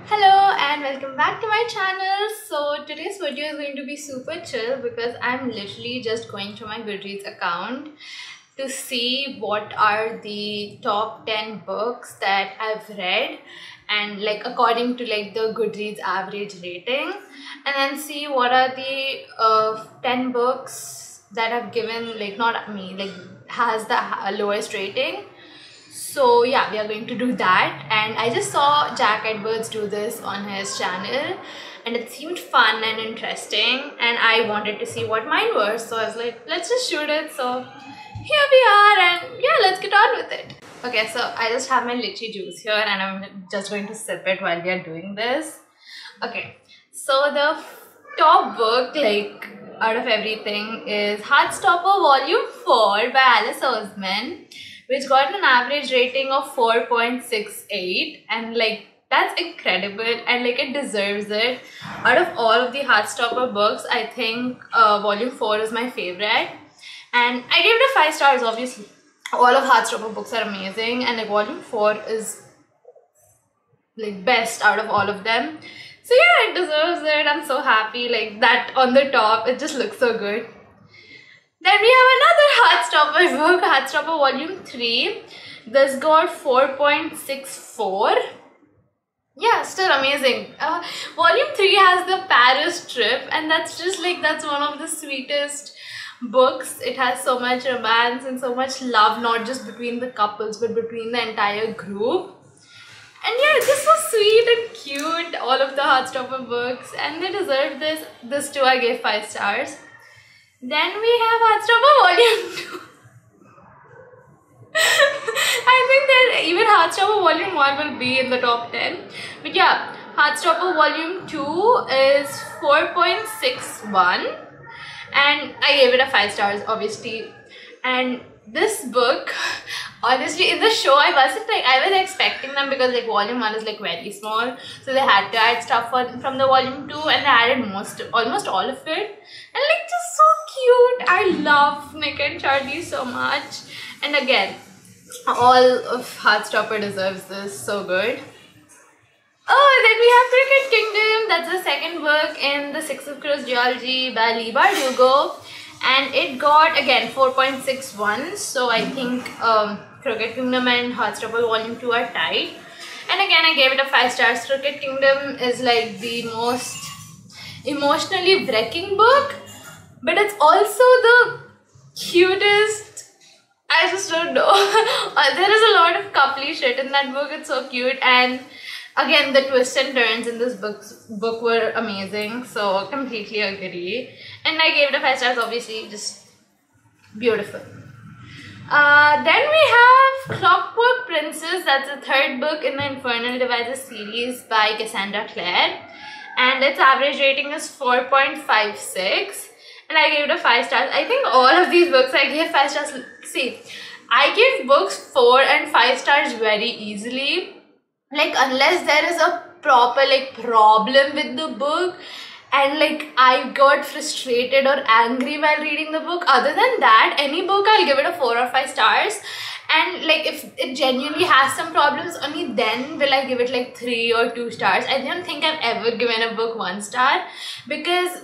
Hello and welcome back to my channel. So today's video is going to be super chill because I'm literally just going to my Goodreads account to see what are the top 10 books that I've read and according to the Goodreads average rating, and then see what are the 10 books that I've given, not me, has the lowest rating. So yeah, we are going to do that, and I just saw Jack Edwards do this on his channel and it seemed fun and interesting, and I wanted to see what mine were, so I was like, let's just shoot it. So here we are, and yeah, let's get on with it. Okay, so I just have my lychee juice here and I'm just going to sip it while we are doing this. Okay, so the top book out of everything is Heartstopper Volume 4 by Alice Oseman, which got an average rating of 4.68, and that's incredible, and it deserves it. Out of all of the Heartstopper books, I think Volume 4 is my favorite, and I gave it 5 stars. Obviously all of Heartstopper books are amazing, and Volume 4 is best out of all of them. So yeah, it deserves it. I'm so happy. That on the top, it just looks so good. Then we have another Heartstopper book, Heartstopper Volume 3. This got 4.64. Yeah, still amazing. Volume 3 has the Paris trip, and that's just that's one of the sweetest books. It has so much romance and so much love, not just between the couples but between the entire group. And yeah, it's just so sweet and cute, all of the Heartstopper books, and they deserve this. This too I gave 5 stars. Then we have Heartstopper Volume 2. I think that even Heartstopper Volume 1 will be in the top 10. But yeah, Heartstopper Volume 2 is 4.61. And I gave it a 5 stars, obviously. And this book, honestly, in the show, I was expecting them, because Volume 1 is very small, so they had to add stuff from the Volume 2, and they added almost all of it, and just so cute. I love Nick and Charlie so much, and again, all of Heartstopper deserves this. So good. Oh, then we have Cricket Kingdom. That's the second book in the Six of Crows duology by Leigh Bardugo, and it got again 4.61. So I think Cricket Kingdom and Heartstopper Volume 2 are tied. And again, I gave it a 5 stars. Cricket Kingdom is the most emotionally wrecking book, but it's also the cutest. I just don't know. There is a lot of coupley shit in that book. It's so cute, and again, the twists and turns in this book were amazing. So completely agree. And I gave it a 5 stars, obviously, just beautiful. Then we have Clockwork Princess. That's the third book in the Infernal Devices series by Cassandra Clare, and its average rating is 4.56, and I gave it a 5 stars. I think all of these books I gave 5 stars. See, I give books 4 and 5 stars very easily, unless there is a proper problem with the book, and I got frustrated or angry while reading the book. Other than that, any book I'll give it a 4 or 5 stars, and if it genuinely has some problems, only then will I give it 3 or 2 stars. I don't think I've ever given a book 1 star, because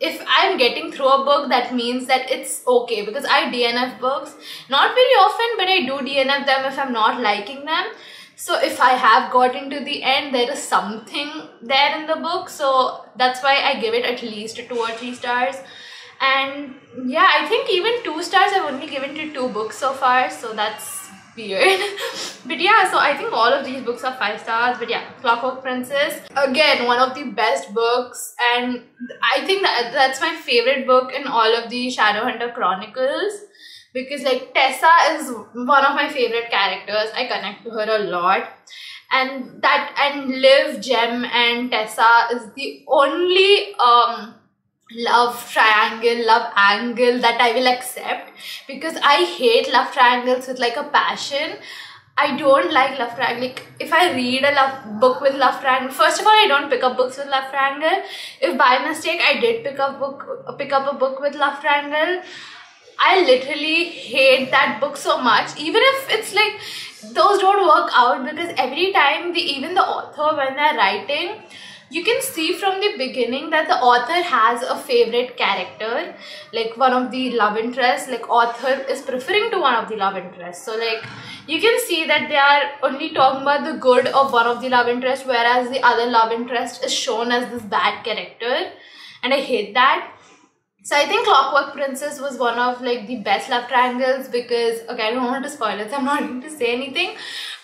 if I'm getting through a book, that means that it's okay, because I DNF books, not very often, but I do DNF them if I'm not liking them. So if I have gotten to the end, there is something there in the book, so that's why I give it at least 2 or 3 stars. And yeah, I think even 2 stars I've only given to 2 books so far, so that's weird. But yeah, so I think all of these books are 5 stars. But yeah, Clockwork Princess, again, one of the best books, and I think that's my favorite book in all of the Shadowhunter Chronicles, because Tessa is one of my favorite characters. I connect to her a lot, and Liv, Jem and Tessa is the only love triangle, love angle that I will accept, because I hate love triangles with a passion. I don't like love triangle. If I read a book with love triangle, first of all, I don't pick up books with love triangle. If by mistake I did pick up a book with love triangle, I literally hate that book so much, even if it's like those don't work out, because every time even the author, when they're writing, you can see from the beginning that the author has a favorite character, like one of the love interests, like author is preferring to one of the love interests. So like you can see that they are only talking about the good of one of the love interests, whereas the other love interest is shown as this bad character, and I hate that. So I think Clockwork Princess was one of like the best love triangles, because okay, I don't want to spoil it, so I'm not going to say anything,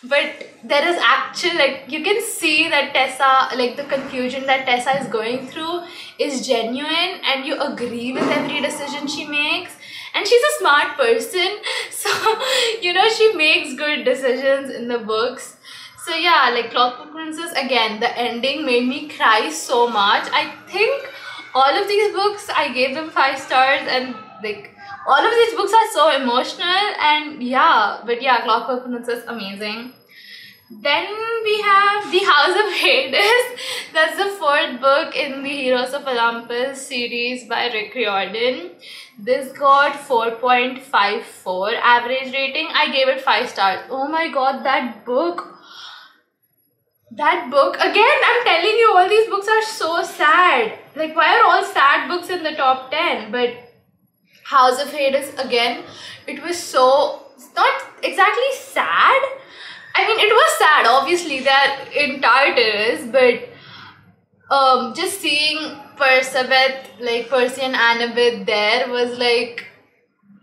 but there is actual, like you can see that Tessa, like the confusion that Tessa is going through is genuine, and you agree with every decision she makes, and she's a smart person, so you know, she makes good decisions in the books. So yeah, like Clockwork Princess, again, the ending made me cry so much. I think all of these books, I gave them 5 stars, and like all of these books are so emotional, and yeah, but yeah, Clockwork Princess, amazing. Then we have The House of Hades. That's the 4th book in the Heroes of Olympus series by Rick Riordan. This got 4.54 average rating. I gave it 5 stars. Oh my god, that book, again, I'm telling you, all these books are so sad. Like, why are all sad books in the top 10? But House of Hades, again, it was so, it's not exactly sad. I mean, it was sad, obviously, their entire is, but just seeing Percy and Annabeth there was like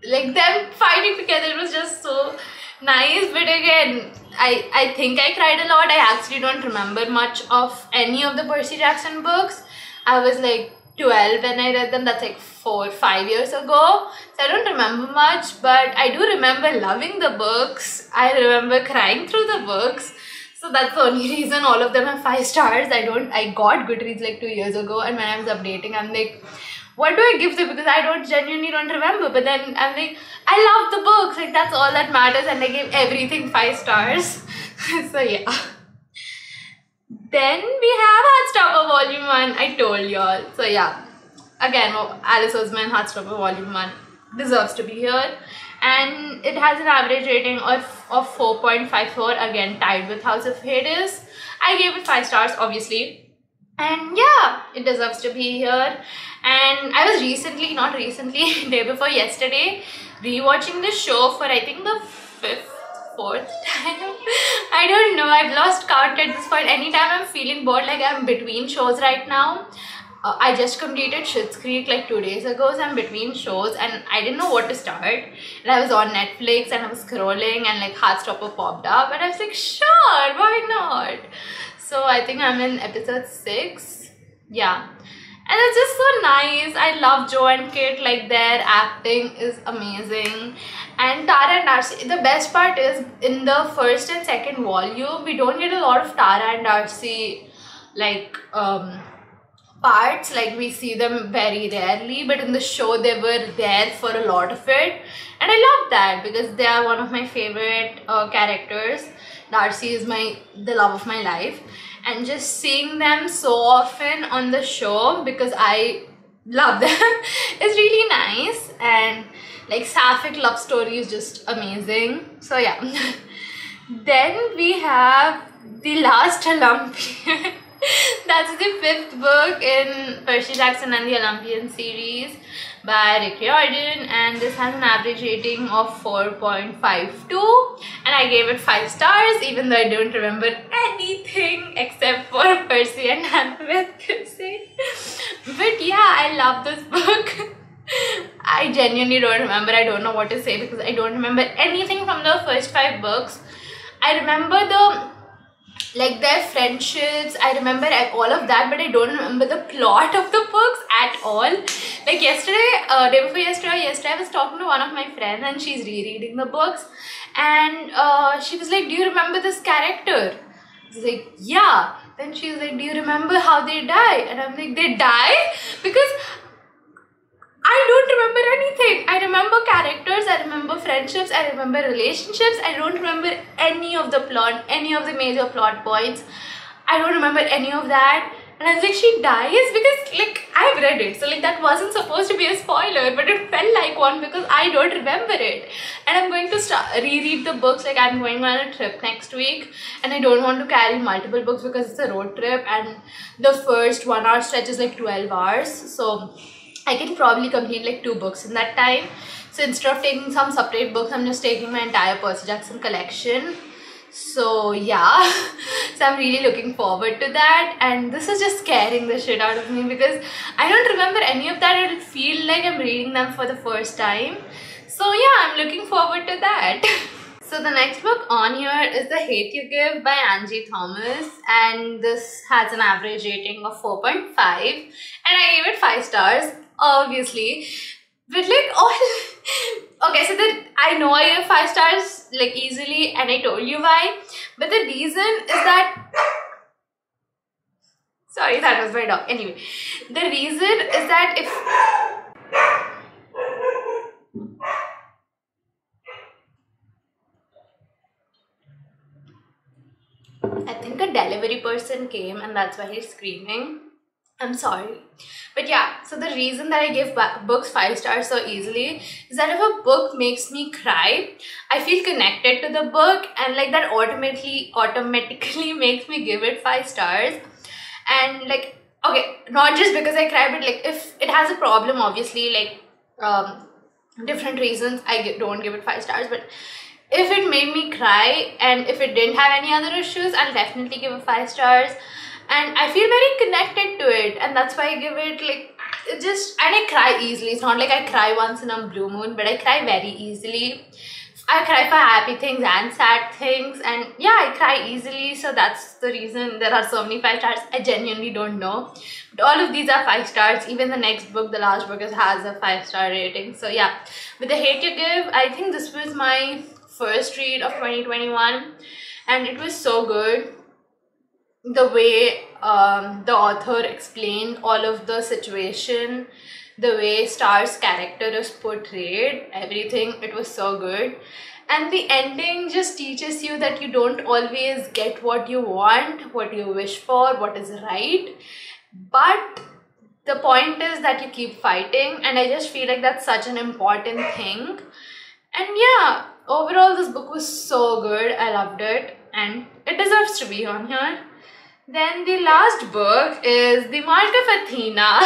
them fighting together, it was just so nice. But again, I think I cried a lot. I actually don't remember much of any of the Percy Jackson books. I was like 12 when I read them. That's like 4 or 5 years ago, so I don't remember much, but I do remember loving the books. I remember crying through the books. So that's the only reason all of them have 5 stars. I got Goodreads like 2 years ago, and when I was updating, I'm like, what do I give them? Because I genuinely don't remember. But then I'm like, I love the books, like that's all that matters, and I gave everything 5 stars. So yeah. Then we have Heartstopper Volume 1, I told y'all. So yeah, again, Alice Oseman Heartstopper Volume 1 deserves to be here. And it has an average rating of 4.54, again tied with House of Hades. I gave it 5 stars, obviously. And yeah, it deserves to be here. And I was day before yesterday, rewatching the show for I think the 4th time. I don't know, I've lost count at this point. Anytime I'm feeling bored, like I'm between shows right now. I just completed Schitt's Creek like 2 days ago, so I'm between shows and I didn't know what to start. And I was on Netflix and I was scrolling and like Heartstopper popped up and I was like, sure, why not? So I think I'm in episode 6. Yeah. And it's just so nice. I love Joe and Kit, like their acting is amazing. And Tara and Darcy, the best part is in the 1st and 2nd volume, we don't get a lot of Tara and Darcy like parts, like we see them very rarely, but in the show they were there for a lot of it, and I love that because they are one of my favorite characters. Darcy is the love of my life, and just seeing them so often on the show because I love them is really nice. And like sapphic love story is just amazing. So yeah. Then we have The Last Olympian. That's the 5th book in Percy Jackson and the Olympian series by Rick Riordan, and this has an average rating of 4.52, and I gave it 5 stars even though I don't remember anything except for Percy and Annabeth. But yeah, I love this book. I genuinely don't remember. I don't know what to say because I don't remember anything from the first 5 books. I remember their friendships, I remember all of that, but I don't remember the plot of the books at all. Like yesterday, day before yesterday, I was talking to one of my friends and she's rereading the books, and she was like, do you remember this character? I was like, yeah. Then she was like, do you remember how they die? And I'm like, they die? Because I don't remember anything. I remember characters, I remember friendships, I remember relationships. I don't remember any of the plot, any of the major plot points. I don't remember any of that. And I was like, she dies? Because like I've read it, so like that wasn't supposed to be a spoiler, but it felt like one because I don't remember it. And I'm going to reread the books. Like I'm going on a trip next week, and I don't want to carry multiple books because it's a road trip, and the first 1 hour stretch is like 12 hours. So I can probably complete like 2 books in that time. So instead of taking some separate books, I'm just taking my entire Percy Jackson collection. So yeah, so I'm really looking forward to that, and this is just scaring the shit out of me because I don't remember any of that. It'll feel like I'm reading them for the first time. So yeah, I'm looking forward to that. So the next book on here is The Hate You Give by Angie Thomas, and this has an average rating of 4.5 and I gave it 5 stars, obviously. But like all okay, so I know I gave 5 stars like easily, and I told you why. But the reason is that, sorry, that was my dog. Anyway, the reason is that if I think a delivery person came and that's why he's screaming. I'm sorry. But yeah, so the reason that I give books 5 stars so easily is that if a book makes me cry, I feel connected to the book, and like that automatically makes me give it 5 stars. And like, okay, not just because I cry, but like if it has a problem, obviously, like different reasons, I don't give it 5 stars. But if it made me cry and if it didn't have any other issues, I'll definitely give it 5 stars. And I feel very connected to it, and that's why I give it like, and I cry easily. It's not like I cry once in a blue moon, but I cry very easily. I cry for happy things and sad things, and yeah, I cry easily. So that's the reason there are so many 5 stars. I genuinely don't know, but all of these are 5 stars. Even the next book, the last book, has a 5-star rating. So yeah, with The Hate You Give, I think this was my first read of 2021, and it was so good. The way the author explained all of the situation, the way Star's character is portrayed, everything, it was so good. And the ending just teaches you that you don't always get what you want, what you wish for, what is right, but the point is that you keep fighting, and I just feel like that's such an important thing. And yeah, overall this book was so good. I loved it, and it deserves to be on here. Then the last book is The Mark of Athena.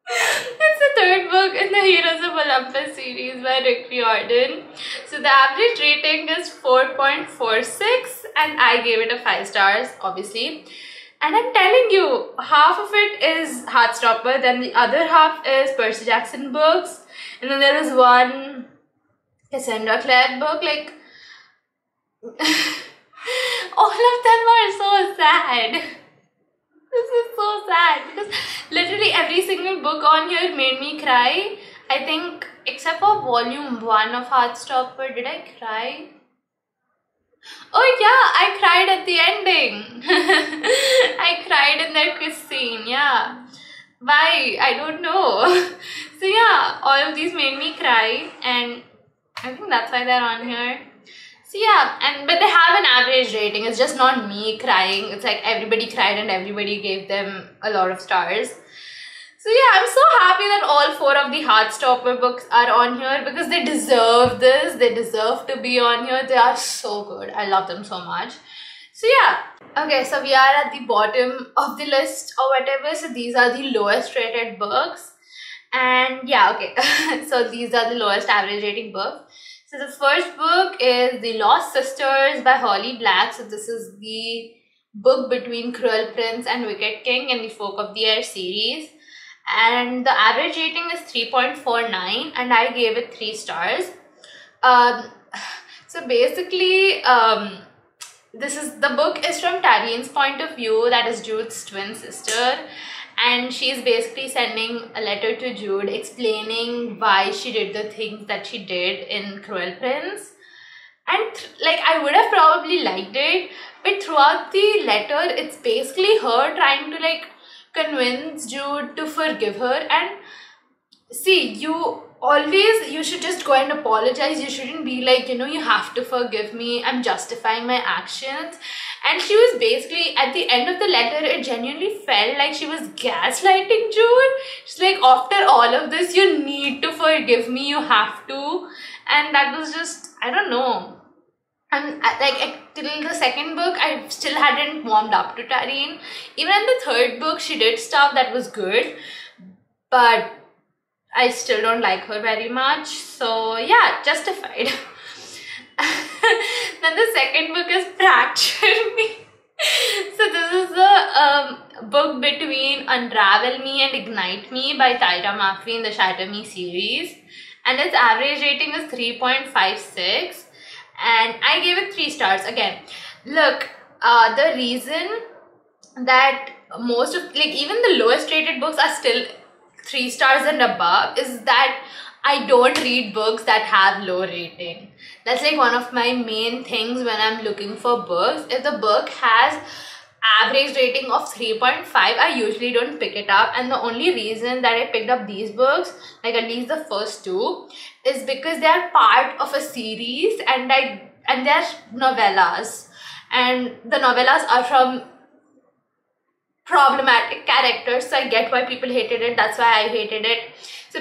It's the 3rd book in the Heroes of Olympus series by Rick Riordan. So the average rating is 4.46 and I gave it a 5 stars, obviously. And I'm telling you, half of it is Heartstopper, then the other half is Percy Jackson books, and then there is one Cassandra Clare book. Like all of them are so sad. This is so sad because literally every single book on here made me cry. I think except for volume 1 of Heartstopper. Did I cry? Oh yeah, I cried at the ending. I cried in that kiss scene, yeah. Why? I don't know. So yeah, all of these made me cry, and I think that's why they're on here. So yeah, but they have an average rating. It's just not me crying. It's like everybody cried and everybody gave them a lot of stars. So yeah, I'm so happy that all 4 of the Heartstopper books are on here because they deserve this. They deserve to be on here. They are so good. I love them so much. So yeah. Okay, so we are at the bottom of the list or whatever. So these are the lowest rated books. And yeah, okay. So these are the lowest average rating books. So the first book is The Lost Sisters by Holly Black. So this is the book between Cruel Prince and Wicked King in the Folk of the Air series. And the average rating is 3.49 and I gave it 3 stars. So basically, the book is from Tarian's point of view, that is Jude's twin sister. And she's basically sending a letter to Jude explaining why she did the things that she did in Cruel Prince. And like I would have probably liked it, but throughout the letter, it's basically her trying to like convince Jude to forgive her. And see, always you should just go and apologize. You shouldn't be like, you know, you have to forgive me, I'm justifying my actions. And she was basically, at the end of the letter, it genuinely felt like she was gaslighting June. She's like, after all of this, you need to forgive me, you have to. And that was just, I don't know. And till the second book, I still hadn't warmed up to Tareen. Even in the third book, she did stuff that was good, but I still don't like her very much. So yeah, justified. Then the second book is Fracture Me. So this is the book between Unravel Me and Ignite Me by Tyra Maffrey in the Shatter Me series. And its average rating is 3.56. And I gave it 3 stars. Again, look, the reason that most of, like, even the lowest rated books are still 3 stars and above is that I don't read books that have low rating. That's like one of my main things when I'm looking for books. If the book has average rating of 3.5, I usually don't pick it up. And the only reason that I picked up these books, like at least the first 2, is because they are part of a series, and they're novellas. And the novellas are from problematic characters, so I get why people hated it. That's why I hated it. So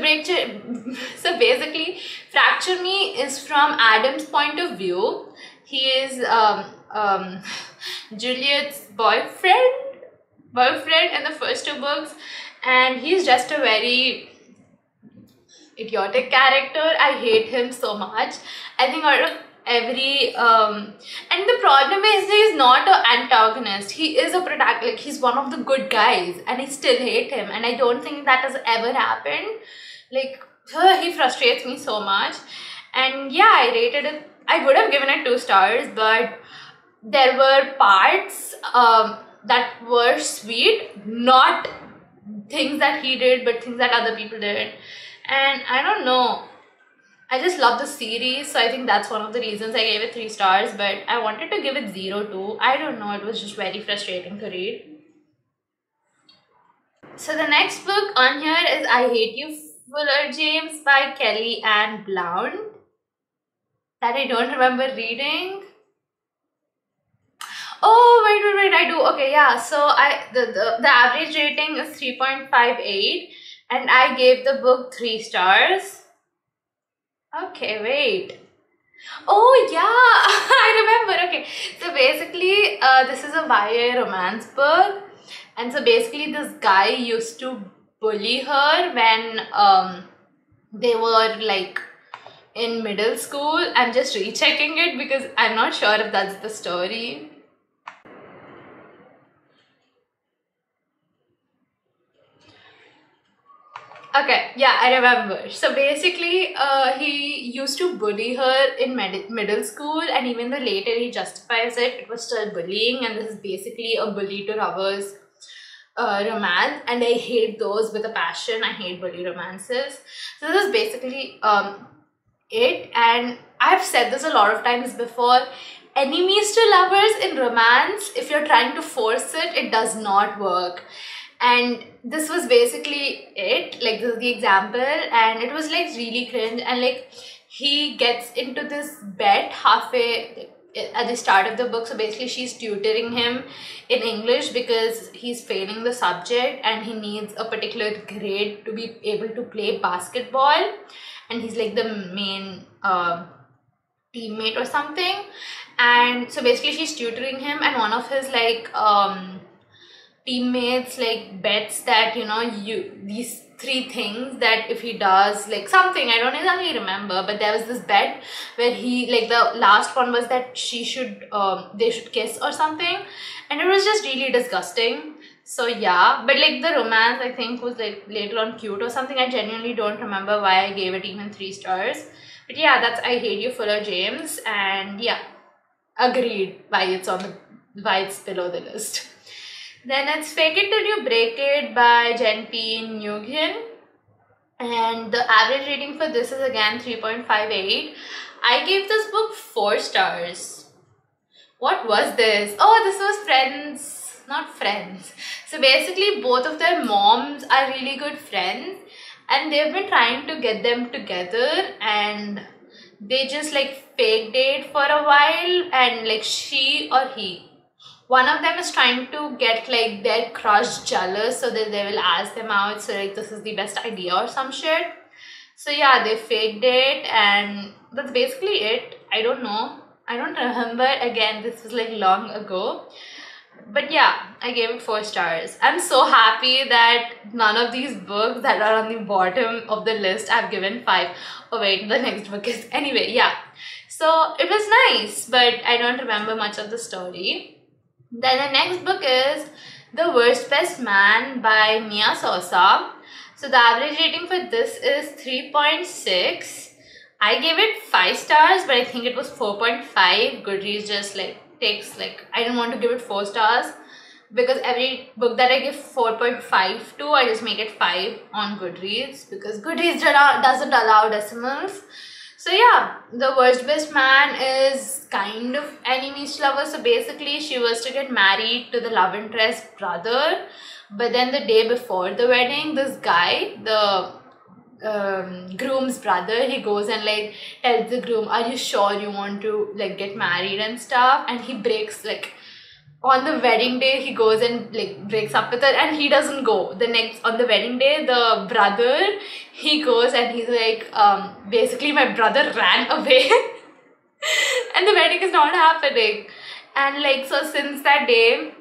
basically, Fracture Me is from Adam's point of view. He is Juliet's boyfriend in the first 2 books, and he's just a very idiotic character. I hate him so much. I think out of every and the problem is he's not an antagonist, he is a protagonist. Like, he's one of the good guys and I still hate him, and I don't think that has ever happened. Like, he frustrates me so much. And yeah, I rated it, I would have given it 2 stars, but there were parts that were sweet, not things that he did but things that other people did. And I don't know, I just love the series, so I think that's one of the reasons I gave it 3 stars, but I wanted to give it 0 too. I don't know, it was just very frustrating to read. So the next book on here is I Hate You, Fuller James by Kelly Ann Blount, that I don't remember reading. Oh, wait, I do. Okay, yeah, so the average rating is 3.58 and I gave the book 3 stars. Okay, wait. Oh yeah, I remember. Okay, so basically this is a YA romance book, and so basically this guy used to bully her when they were like in middle school. I'm just rechecking it because I'm not sure if that's the story. Okay, yeah, I remember. So basically, he used to bully her in middle school, and even though later he justifies it, it was still bullying, and this is basically a bully to lovers romance, and I hate those with a passion. I hate bully romances. So this is basically it, and I've said this a lot of times before. Enemies to lovers in romance, if you're trying to force it, it does not work. And this was basically it. Like, this is the example, and it was like really cringe. And like, he gets into this bet halfway at the start of the book. So basically she's tutoring him in English because he's failing the subject and he needs a particular grade to be able to play basketball, and he's like the main teammate or something. And so basically she's tutoring him, and one of his like teammates like bets that, you know, these 3 things that if he does like something, I don't exactly remember, but there was this bet where he, like, the last one was that she should they should kiss or something, and it was just really disgusting. So yeah, but like the romance I think was like later on cute or something. I genuinely don't remember why I gave it even 3 stars, but yeah, that's I Hate You, Fuller James, and yeah, agreed why it's below the list. Then it's Fake It Till You Break It by Jentine Nguyen, and the average rating for this is again 3.58. I gave this book 4 stars. What was this? Oh, this was Friends, not Friends. So basically both of their moms are really good friends, and they've been trying to get them together, and they just like fake date for a while, and like she or he, one of them is trying to get like their crush jealous so that they will ask them out, so like this is the best idea or some shit. So yeah, they faked it, and that's basically it. I don't know, I don't remember, again this was like long ago. But yeah, I gave it 4 stars. I'm so happy that none of these books that are on the bottom of the list I've given 5. Oh wait, the next book is... Anyway, yeah. So it was nice, but I don't remember much of the story. Then the next book is The Worst Best Man by Mia Sosa. So the average rating for this is 3.6. I gave it 5 stars, but I think it was 4.5. Goodreads just like takes like, I didn't want to give it 4 stars because every book that I give 4.5 to, I just make it 5 on Goodreads because Goodreads doesn't allow decimals. So yeah, The Worst Best Man is kind of enemies to lovers. So basically she was to get married to the love interest brother, but then the day before the wedding, this guy, the groom's brother, he goes and like tells the groom, are you sure you want to like get married and stuff, and he breaks like on the wedding day, he goes and like breaks up with her, and he doesn't go. The next, on the wedding day, the brother, he goes and he's like, basically my brother ran away and the wedding is not happening. And like, so since that day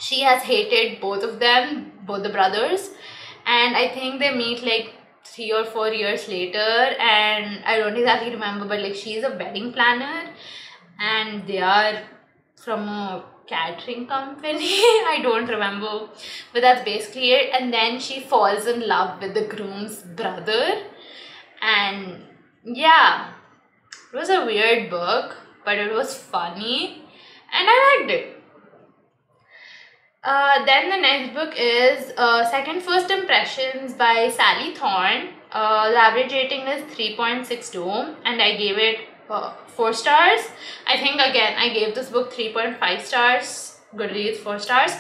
she has hated both of them, both the brothers, and I think they meet like 3 or 4 years later, and I don't exactly remember, but like she's a wedding planner and they are from a catering company. I don't remember, but that's basically it. And then she falls in love with the groom's brother, and yeah, it was a weird book, but it was funny and I liked it. Then the next book is Second First Impressions by Sally Thorne. The average rating is 3.62 and I gave it 4 stars. I think again I gave this book 3.5 stars, Goodreads 4 stars.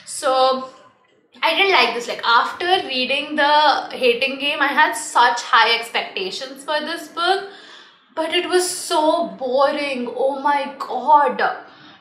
So I didn't like this. Like after reading The Hating Game, I had such high expectations for this book, but it was so boring. Oh my god.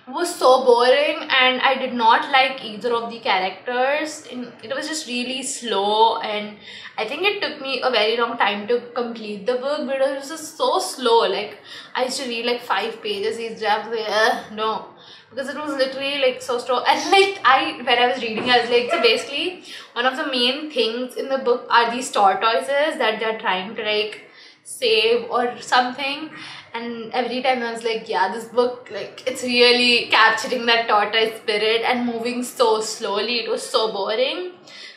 It was so boring and I did not like either of the characters. It was just really slow, and I think it took me a very long time to complete the book because it was just so slow. Like I used to read like 5 pages each day. I was like, no, because it was literally like so slow. And like when I was reading, I was like, so basically one of the main things in the book are these tortoises that they're trying to like save or something. And every time I was like, yeah, this book, like, it's really capturing that tortoise spirit and moving so slowly. It was so boring.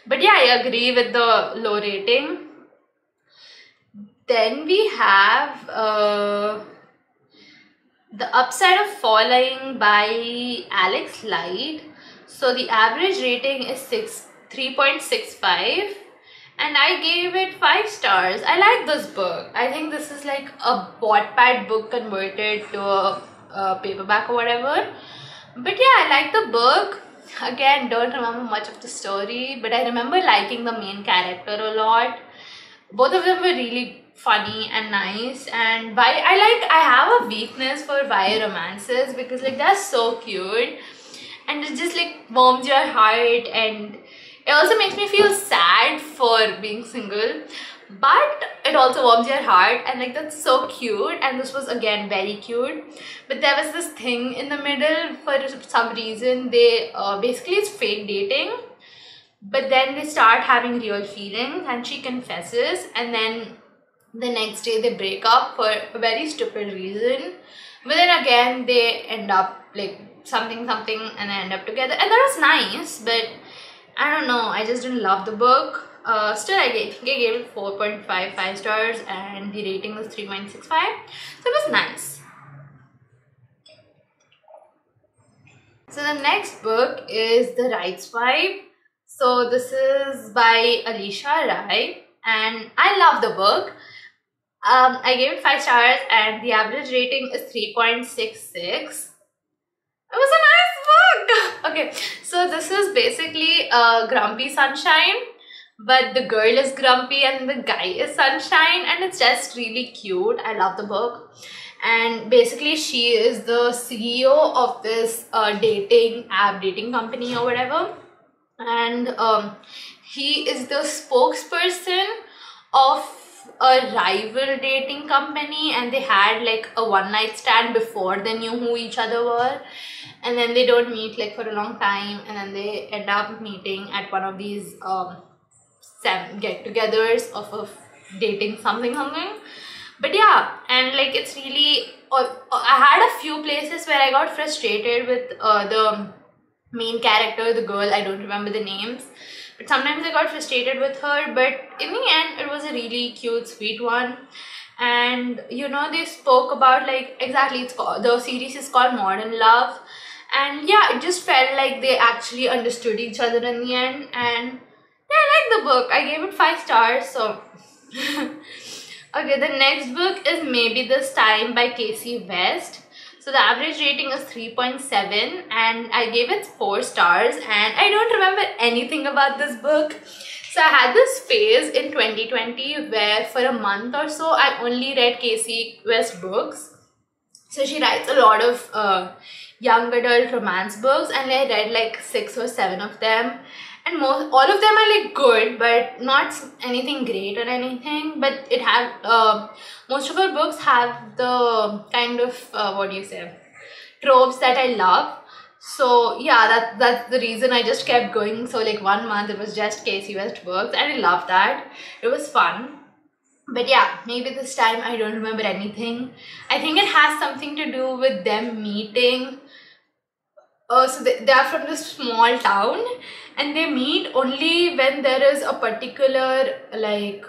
But yeah, I agree with the low rating. Then we have The Upside of Falling by Alex Light. So the average rating is 3.65. And I gave it 5 stars. I like this book. I think this is like a Wattpad book converted to a paperback or whatever. But yeah, I like the book. Again, don't remember much of the story, but I remember liking the main character a lot. Both of them were really funny and nice. And I have a weakness for YA romances because like they're so cute and it just like warms your heart, and it also makes me feel sad for being single, but it also warms your heart, and like that's so cute. And this was again very cute, but there was this thing in the middle. For some reason they basically it's fake dating, but then they start having real feelings and she confesses, and then the next day they break up for a very stupid reason, but then again they end up like something and they end up together, and that was nice. But I don't know, I just didn't love the book. Still, I think I gave it 4.55 stars and the rating was 3.65. So it was nice. So the next book is The Right Swipe. So this is by Alicia Rai and I love the book. I gave it 5 stars and the average rating is 3.66. It was a nice book. Okay, so this is basically Grumpy Sunshine but the girl is grumpy and the guy is sunshine, and it's just really cute. I love the book. And basically she is the CEO of this dating company or whatever, and he is the spokesperson of a rival dating company, and they had like a one night stand before they knew who each other were, and then they don't meet like for a long time, and then they end up meeting at one of these get-togethers of dating something. But yeah, and like it's really I had a few places where I got frustrated with the main character, the girl. I don't remember the names, but sometimes I got frustrated with her, but in the end it was a really cute, sweet one. And you know, they spoke about like, exactly, it's called, the series is called Modern Love, and yeah, it just felt like they actually understood each other in the end. And yeah, I like the book. I gave it 5 stars. So okay, the next book is Maybe This Time by Casey West. So the average rating is 3.7 and I gave it 4 stars, and I don't remember anything about this book. So I had this phase in 2020 where for a month or so I only read Casey West books. So she writes a lot of young adult romance books, and I read like 6 or 7 of them. And all of them are like good, but not anything great or anything. But it have most of her books have the kind of tropes that I love. So yeah, that's the reason I just kept going. So like 1 month it was just Casey West books, and I loved that. It was fun. But yeah, maybe this time I don't remember anything. I think it has something to do with them meeting. So they are from this small town, and they meet only when there is a particular like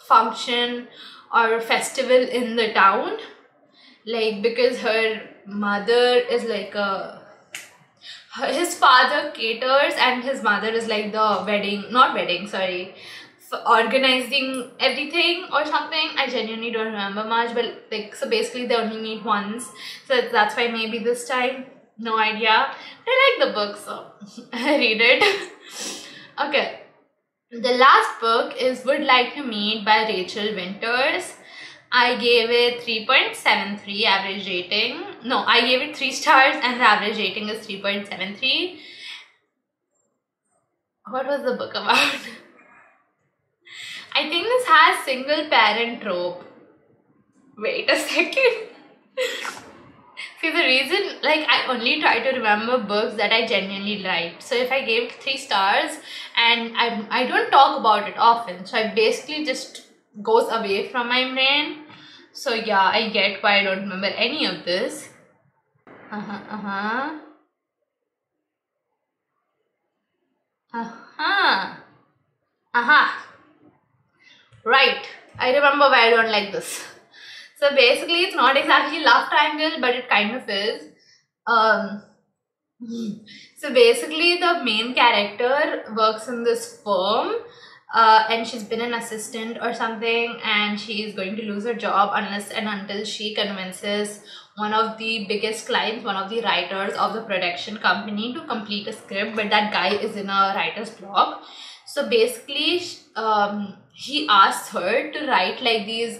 function or festival in the town. Like, because her mother is like his father caters, and his mother is like the organizing everything or something. I genuinely don't remember much, but like, so basically they only meet once. So that's why Maybe This Time. No idea. I like the book, so I read it. Okay. The last book is Would Like to Meet by Rachel Winters. I gave it 3.73 average rating. No, I gave it 3 stars and the average rating is 3.73. What was the book about? I think this has single parent trope. Wait a second. See, the reason, like, I only try to remember books that I genuinely liked. So if I gave 3 stars, and I don't talk about it often, so it basically just goes away from my brain. So yeah, I get why I don't remember any of this. Right, I remember why I don't like this. So basically, it's not exactly love triangle, but it kind of is. So basically, the main character works in this firm, and she's been an assistant or something, and she is going to lose her job unless and until she convinces one of the biggest clients, one of the writers of the production company, to complete a script, but that guy is in a writer's block. So basically, he asks her to write like these.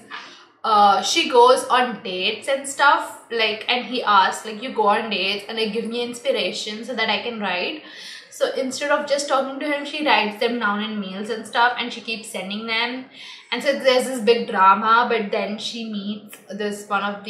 She goes on dates and stuff, like, and he asks like, you go on dates and like give me inspiration so that I can write. So instead of just talking to him, she writes them down in mails and stuff, and she keeps sending them. And so there's this big drama, but then she meets this one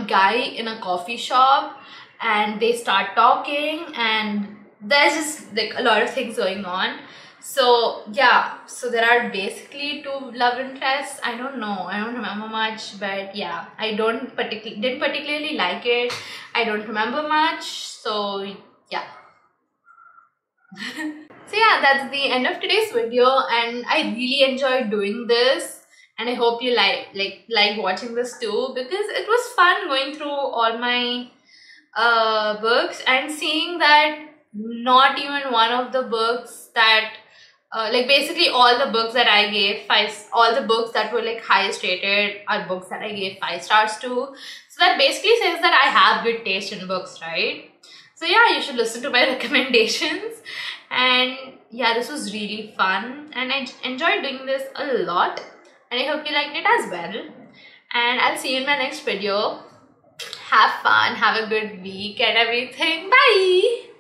guy in a coffee shop, and they start talking, and there's just like a lot of things going on. So yeah, so there are basically 2 love interests. I don't know, I don't remember much, but yeah, I didn't particularly like it. I don't remember much, so yeah. So yeah, that's the end of today's video, and I really enjoyed doing this, and I hope you like watching this too, because it was fun going through all my books and seeing that not even one of the books that like basically all the books that I gave all the books that were like highest rated are books that I gave 5 stars to. So that basically says that I have good taste in books, right? So yeah, you should listen to my recommendations. And yeah, this was really fun and I enjoyed doing this a lot, and I hope you liked it as well. And I'll see you in my next video. Have fun, have a good week and everything. Bye.